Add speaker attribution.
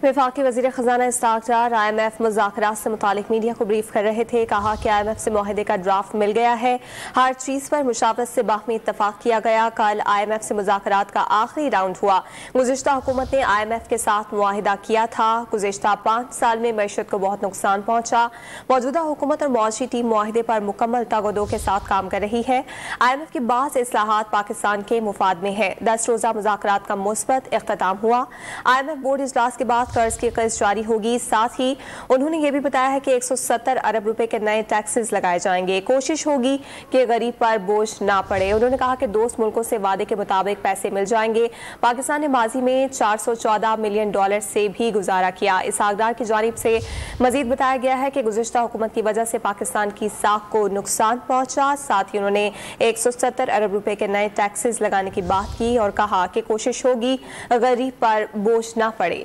Speaker 1: वफाकी वज़ीर ख़ज़ाना इसहाक़ डार IMF मुज़ाकरात से मुतालिक मीडिया को ब्रीफ कर रहे थे। कहा कि IMF से मुआहदे का ड्राफ्ट मिल गया है, हर चीज़ पर मुशावरत से बाहमी इत्तफ़ाक़ किया गया। कल IMF से मुज़ाकरात का आखिरी राउंड हुआ। गुज़िश्ता हुकूमत ने IMF के साथ मुआहिदा किया था। गुज़िश्ता 5 साल में मईशत को बहुत नुकसान पहुँचा। मौजूदा हुकूमत और मुआशी टीम मुआहिदे पर मुकम्मल तगदो के साथ काम कर रही है। IMF के बाद इस्लाहात पाकिस्तान के मुफाद में है। 10 रोज़ा मुज़ाकरात का मुस्बत इख्तिताम हुआ। IMF बोर्ड इजलास के बाद कर्ज की किस्त जारी होगी। साथ ही उन्होंने ये भी बताया है कि 170 अरब रुपए के नए टैक्सेस लगाए जाएंगे। कोशिश होगी कि गरीब पर बोझ ना पड़े। उन्होंने कहा कि दोस्त मुल्कों से वादे के मुताबिक पैसे मिल जाएंगे। पाकिस्तान ने माजी में $414 मिलियन से भी गुजारा किया। इसहाक़ डार की जानिब से मजीद बताया गया है कि गुज़िश्ता हुकूमत की वजह से पाकिस्तान की साख को नुकसान पहुंचा। साथ ही उन्होंने 170 अरब रुपए के नए टैक्सेस लगाने की बात की और कहा कि कोशिश होगी गरीब पर बोझ ना पड़े।